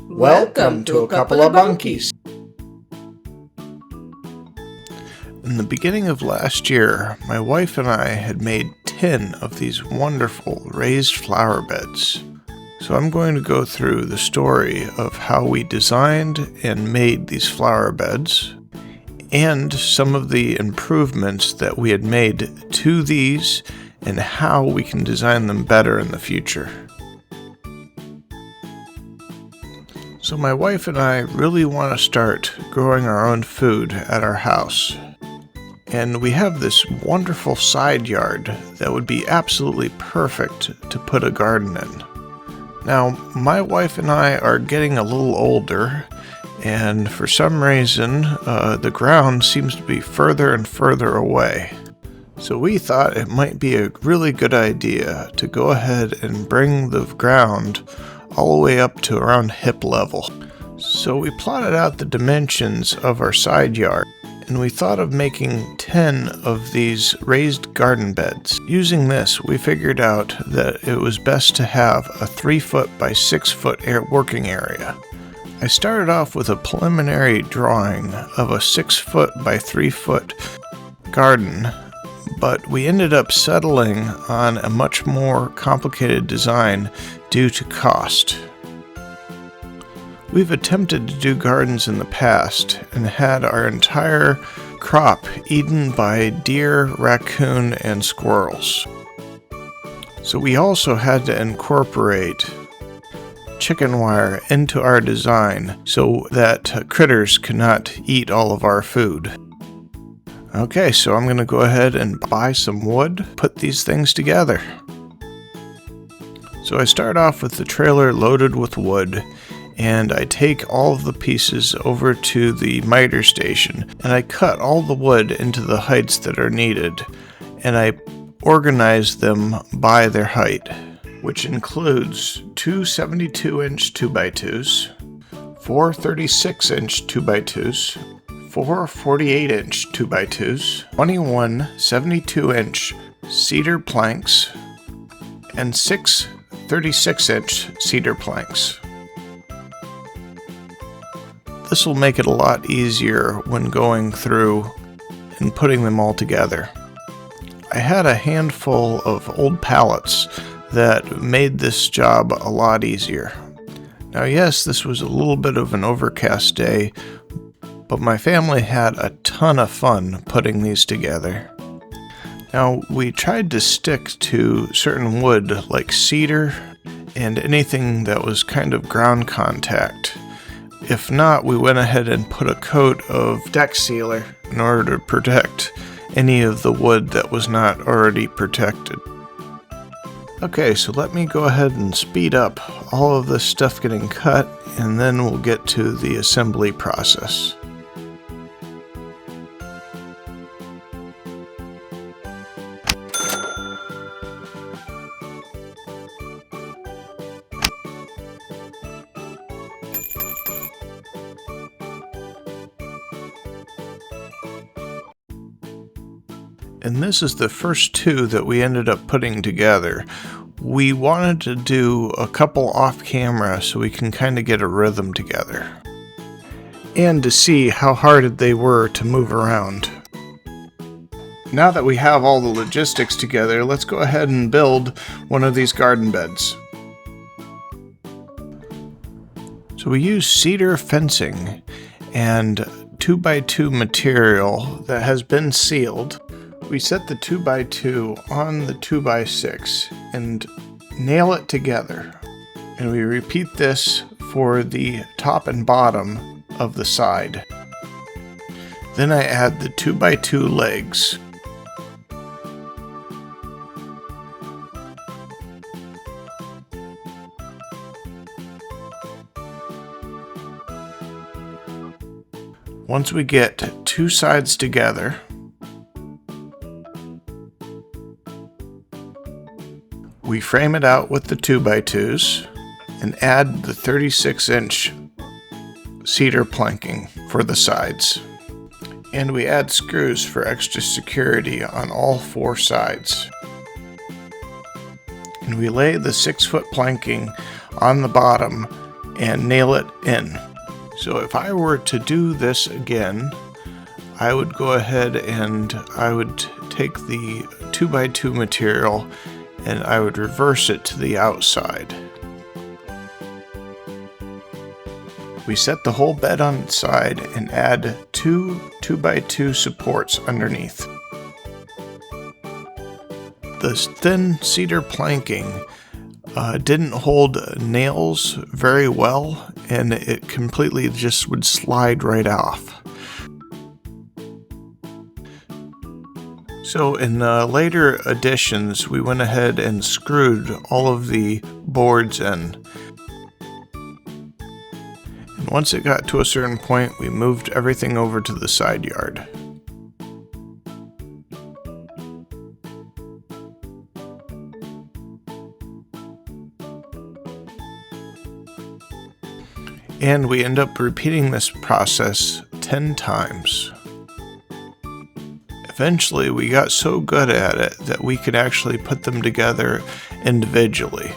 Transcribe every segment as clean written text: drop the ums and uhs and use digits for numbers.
Welcome to a couple of bunkies. In the beginning of last year, my wife and I had made 10 of these wonderful raised flower beds. So I'm going to go through the story of how we designed and made these flower beds, and some of the improvements that we had made to these and how we can design them better in the future. So my wife and I really want to start growing our own food at our house. And we have this wonderful side yard that would be absolutely perfect to put a garden in. Now, my wife and I are getting a little older, and for some reason, the ground seems to be further and further away. So we thought it might be a really good idea to go ahead and bring the ground all the way up to around hip level. So we plotted out the dimensions of our side yard, and we thought of making 10 of these raised garden beds. Using this, we figured out that it was best to have a 3-foot by 6-foot working area. I started off with a preliminary drawing of a 6-foot by 3-foot garden, but we ended up settling on a much more complicated design due to cost. We've attempted to do gardens in the past and had our entire crop eaten by deer, raccoon, and squirrels. So we also had to incorporate chicken wire into our design so that critters could not eat all of our food. Okay, so I'm going to go ahead and buy some wood, put these things together. So I start off with the trailer loaded with wood, and I take all of the pieces over to the miter station, and I cut all the wood into the heights that are needed, and I organize them by their height, which includes two 72-inch 2x2s, four 36-inch 2x2s, four 48-inch 2x2s, 21 72-inch cedar planks, and 6 36-inch cedar planks. This will make it a lot easier when going through and putting them all together. I had a handful of old pallets that made this job a lot easier. Now, yes, this was a little bit of an overcast day, but my family had a ton of fun putting these together. Now, we tried to stick to certain wood like cedar and anything that was kind of ground contact. If not, we went ahead and put a coat of deck sealer in order to protect any of the wood that was not already protected. Okay, so let me go ahead and speed up all of this stuff getting cut, and then we'll get to the assembly process. And this is the first two that we ended up putting together. We wanted to do a couple off camera so we can kind of get a rhythm together, and to see how hard they were to move around. Now that we have all the logistics together, let's go ahead and build one of these garden beds. So we use cedar fencing and 2x2 material that has been sealed. We set the 2x2 on the 2x6 and nail it together. And we repeat this for the top and bottom of the side. Then I add the 2x2 legs. Once we get two sides together, we frame it out with the 2x2s and add the 36-inch cedar planking for the sides. And we add screws for extra security on all 4 sides. And we lay the 6-foot planking on the bottom and nail it in. So if I were to do this again, I would go ahead and I would take the 2x2 material and I would reverse it to the outside. We set the whole bed on its side and add two 2x2 supports underneath. The thin cedar planking didn't hold nails very well, and it completely just would slide right off. So in later editions, we went ahead and screwed all of the boards in. And once it got to a certain point, we moved everything over to the side yard. And we end up repeating this process 10 times. Eventually, we got so good at it that we could actually put them together individually.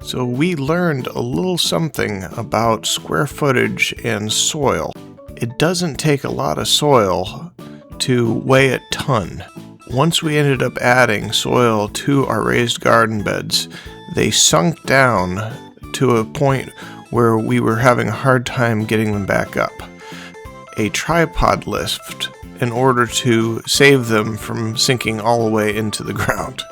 So we learned a little something about square footage and soil. It doesn't take a lot of soil to weigh a ton. Once we ended up adding soil to our raised garden beds, they sunk down to a point where we were having a hard time getting them back up. A tripod lift in order to save them from sinking all the way into the ground.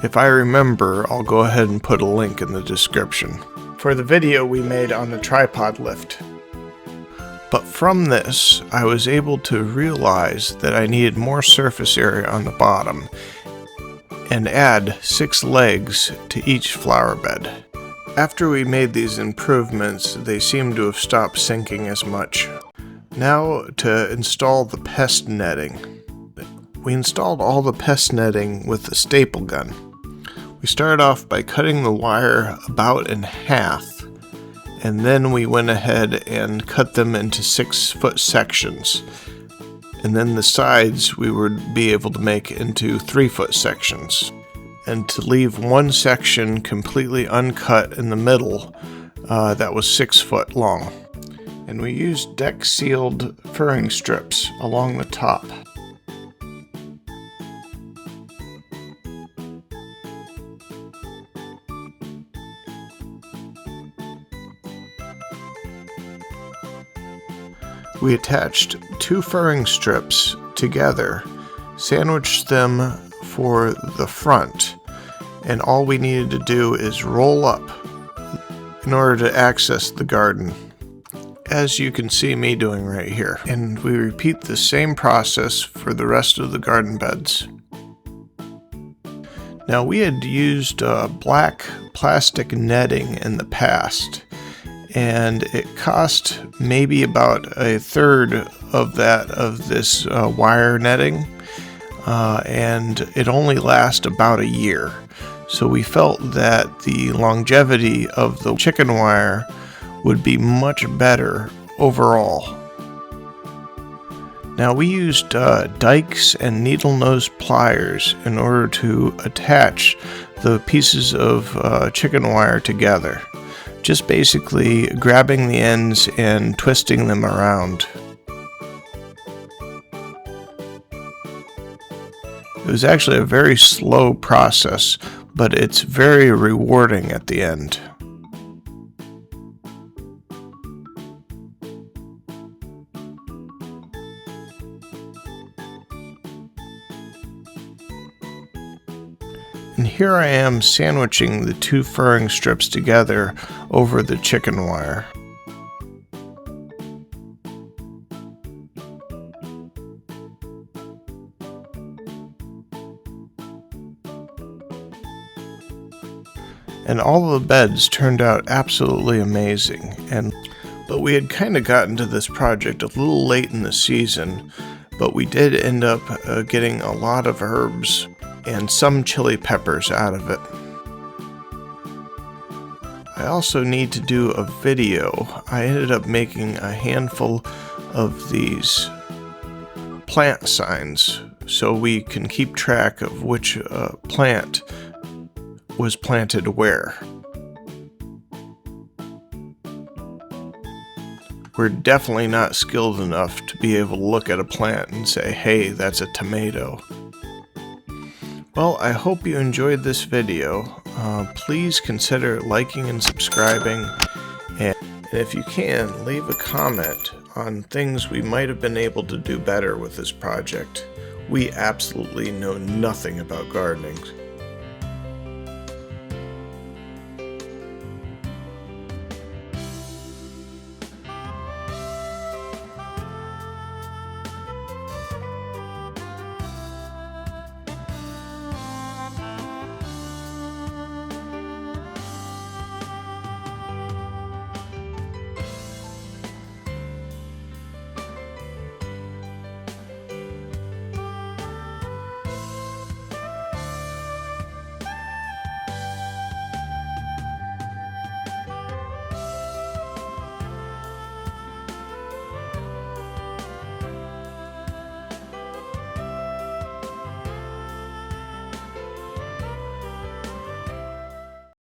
If I remember, I'll go ahead and put a link in the description for the video we made on the tripod lift. But from this, I was able to realize that I needed more surface area on the bottom and add 6 legs to each flower bed. After we made these improvements, they seemed to have stopped sinking as much. Now to install the pest netting. We installed all the pest netting with the staple gun. We started off by cutting the wire about in half, and then we went ahead and cut them into 6-foot sections. And then the sides we would be able to make into 3-foot sections. And to leave one section completely uncut in the middle, that was 6 foot long. And we used deck sealed furring strips along the top. We attached 2 furring strips together, sandwiched them for the front, and all we needed to do is roll up in order to access the garden, as you can see me doing right here. And we repeat the same process for the rest of the garden beds. Now, we had used black plastic netting in the past, and it cost maybe about 1/3 of that of this wire netting, and it only lasts about a year. So we felt that the longevity of the chicken wire would be much better overall. Now, we used dikes and needle nose pliers in order to attach the pieces of chicken wire together. Just basically grabbing the ends and twisting them around. It was actually a very slow process, but it's very rewarding at the end. And here I am sandwiching the 2 furring strips together over the chicken wire. And all of the beds turned out absolutely amazing. But we had kind of gotten to this project a little late in the season, but we did end up getting a lot of herbs and some chili peppers out of it. I also need to do a video. I ended up making a handful of these plant signs so we can keep track of which plant was planted where. We're definitely not skilled enough to be able to look at a plant and say, hey, that's a tomato. Well, I hope you enjoyed this video. Please consider liking and subscribing, and if you can, leave a comment on things we might have been able to do better with this project. We absolutely know nothing about gardening.